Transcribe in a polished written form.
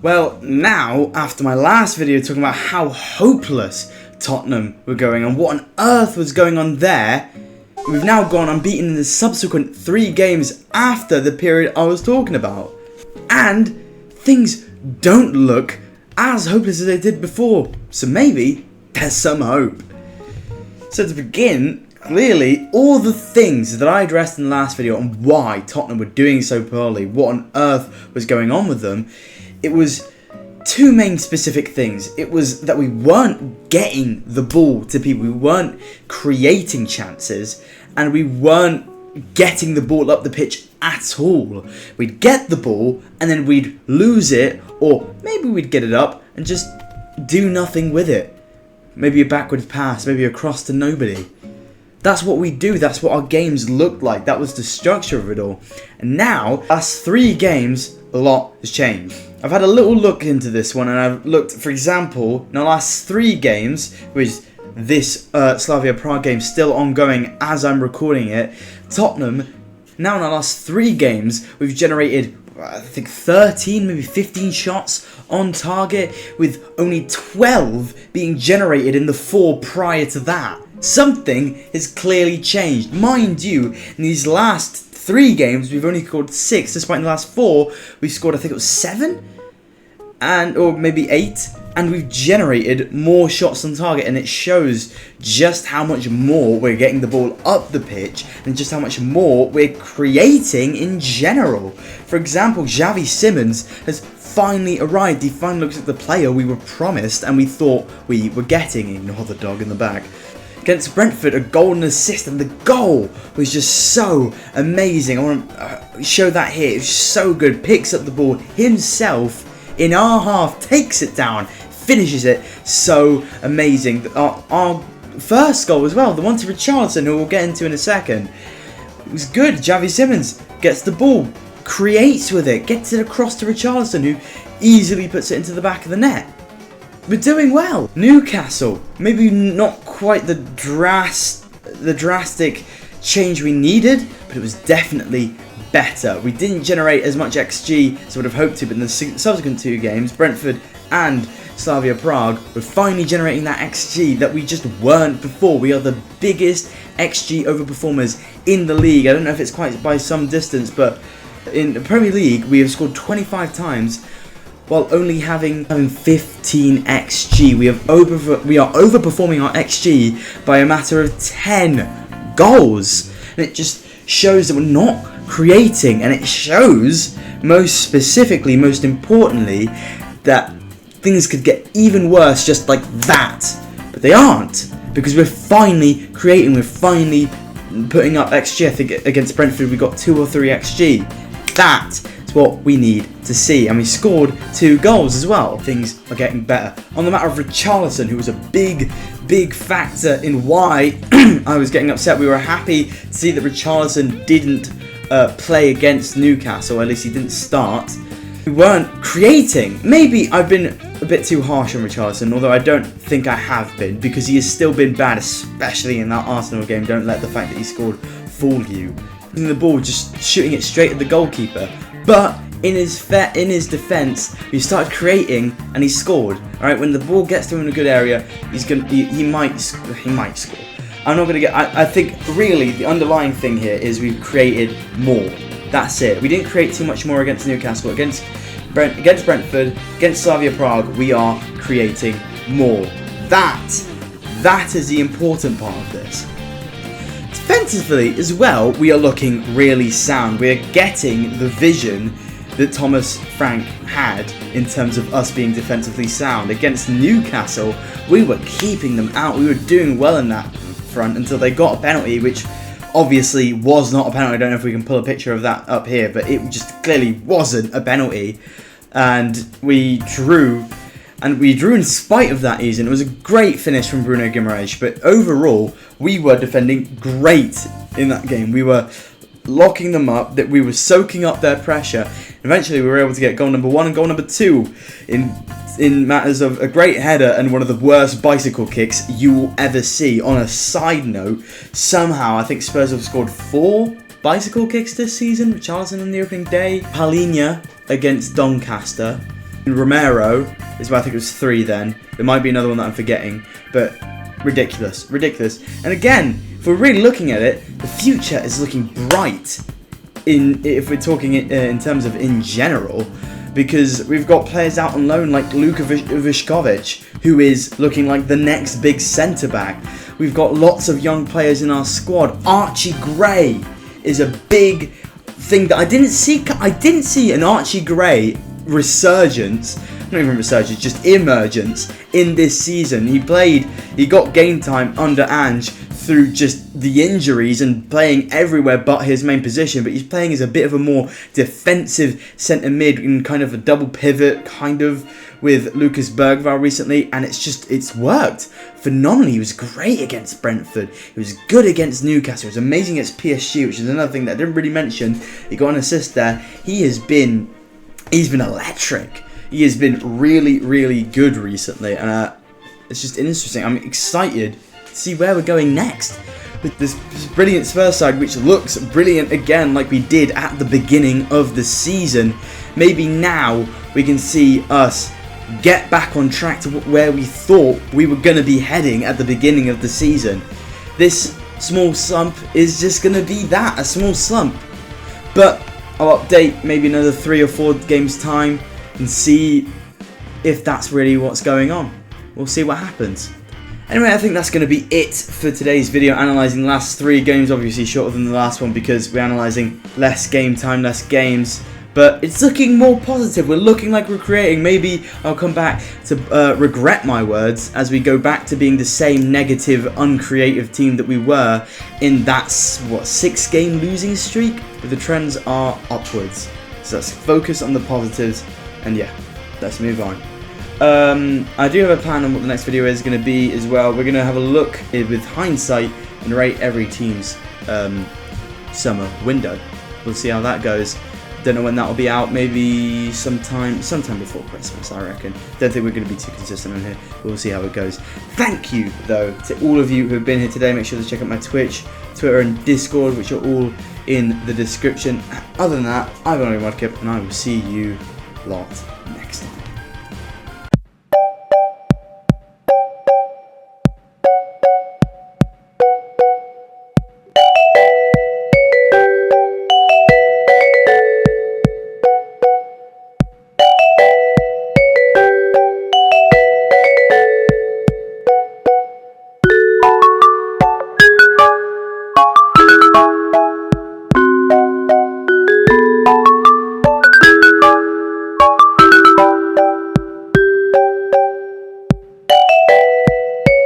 Well, now, after my last video talking about how hopeless Tottenham were going and what on earth was going on there, we've now gone unbeaten in the subsequent 3 games after the period I was talking about. And things don't look as hopeless as they did before, so maybe there's some hope. So to begin, clearly all the things that I addressed in the last video on why Tottenham were doing so poorly, what on earth was going on with them, it was 2 main specific things. It was that we weren't getting the ball to people, we weren't creating chances, and we weren't getting the ball up the pitch at all. We'd get the ball and then we'd lose it, or maybe we'd get it up and just do nothing with it. Maybe a backwards pass, maybe a cross to nobody. That's what we do, that's what our games looked like, that was the structure of it all. And now, last 3 games, a lot has changed. I've had a little look into this one, and I've looked, for example, in the last 3 games, which this Slavia Prague game still ongoing as I'm recording it, Tottenham, now in our last 3 games, we've generated, I think, 13, maybe 15 shots on target, with only 12 being generated in the 4 prior to that. Something has clearly changed. Mind you, in these last 3 games, we've only scored 6, despite in the last 4, we scored, I think it was 7? Or maybe 8, and we've generated more shots on target, and it shows just how much more we're getting the ball up the pitch and just how much more we're creating in general. For example, Xavi Simons has finally arrived. He finally looks like the player we were promised and we thought we were getting. Ignore the dog in the back. Against Brentford, a golden assist, and the goal was just so amazing. I want to show that here. It's so good. Picks up the ball himself in our half, takes it down, finishes it. So amazing. Our first goal as well, the one to Richarlison, who we'll get into in a second, it was good. Xavi Simons gets the ball, creates with it, gets it across to Richarlison, who easily puts it into the back of the net. We're doing well. Newcastle, maybe not quite the drastic change we needed, but it was definitely better. We didn't generate as much XG as I would have hoped to, but in the subsequent 2 games, Brentford and Slavia Prague, we're finally generating that XG that we just weren't before. We are the biggest XG overperformers in the league. I don't know if it's quite by some distance, but in the Premier League, we have scored 25 times while only having 15 XG. We are overperforming our XG by a matter of 10 goals. And it just shows that we're not creating, and it shows most specifically, most importantly, that things could get even worse just like that. But they aren't, because we're finally creating, we're finally putting up XG. I think against Brentford we got 2 or 3 XG. That is what we need to see, and we scored 2 goals as well. Things are getting better. On the matter of Richarlison, who was a big factor in why I was getting upset, we were happy to see that Richarlison didn't play against Newcastle, or at least he didn't start. We weren't creating. Maybe I've been a bit too harsh on Richarlison, although I don't think I have been, because he has still been bad, especially in that Arsenal game. Don't let the fact that he scored fool you. In the ball, just shooting it straight at the goalkeeper. But in his defence, he started creating and he scored. All right, when the ball gets to him in a good area, he might score. I'm not going to get. I think really the underlying thing here is we've created more. That's it. We didn't create too much more against Newcastle, against Brentford, against Slavia Prague. We are creating more. That is the important part of this. Defensively as well, we are looking really sound. We are getting the vision that Thomas Frank had in terms of us being defensively sound. Against Newcastle, we were keeping them out. We were doing well in that front until they got a penalty, which obviously was not a penalty. I don't know if we can pull a picture of that up here, but it just clearly wasn't a penalty. And we drew in spite of that easy. It was a great finish from Bruno Guimaraes, but overall, we were defending great in that game. We were locking them up, that we were soaking up their pressure. Eventually, we were able to get goal number 1 and goal number 2 in matters of a great header and one of the worst bicycle kicks you will ever see. On a side note, somehow, I think Spurs have scored 4 bicycle kicks this season. Richarlison on the opening day, Palhinha against Doncaster, Romero is where I think it was 3 then. There might be another one that I'm forgetting, but ridiculous. And again, if we're really looking at it, the future is looking bright if we're talking in terms of in general, because we've got players out on loan like Luka Višković, who is looking like the next big centre-back. We've got lots of young players in our squad. Archie Gray is a big thing that I didn't see an Archie Gray resurgence, not even resurgence, just emergence in this season. He got game time under Ange through just the injuries and playing everywhere but his main position, but he's playing as a bit of a more defensive centre mid in kind of a double pivot kind of with Lucas Bergvall recently, and it's worked phenomenally. He was great against Brentford, he was good against Newcastle, he was amazing against PSG, which is another thing that I didn't really mention. He got an assist there. He's been electric. He has been really good recently, and it's just interesting. I'm excited to see where we're going next with this brilliant Spurs side, which looks brilliant again like we did at the beginning of the season. Maybe now we can see us get back on track to where we thought we were going to be heading at the beginning of the season. This small slump is just going to be that, a small slump. But I'll update maybe another 3 or 4 games time and see if that's really what's going on. We'll see what happens. Anyway, I think that's going to be it for today's video, analysing the last 3 games, obviously shorter than the last one because we're analysing less game time, less games. But it's looking more positive. We're looking like we're creating. Maybe I'll come back to regret my words as we go back to being the same negative, uncreative team that we were in that, 6-game losing streak? But the trends are upwards. So let's focus on the positives. And yeah, let's move on. I do have a plan on what the next video is going to be as well. We're going to have a look with hindsight and rate every team's summer window. We'll see how that goes. Don't know when that will be out. Maybe sometime before Christmas, I reckon. Don't think we're going to be too consistent on here. We'll see how it goes. Thank you, though, to all of you who have been here today. Make sure to check out my Twitch, Twitter, and Discord, which are all in the description. Other than that, I've been Rodkip, and I will see you lot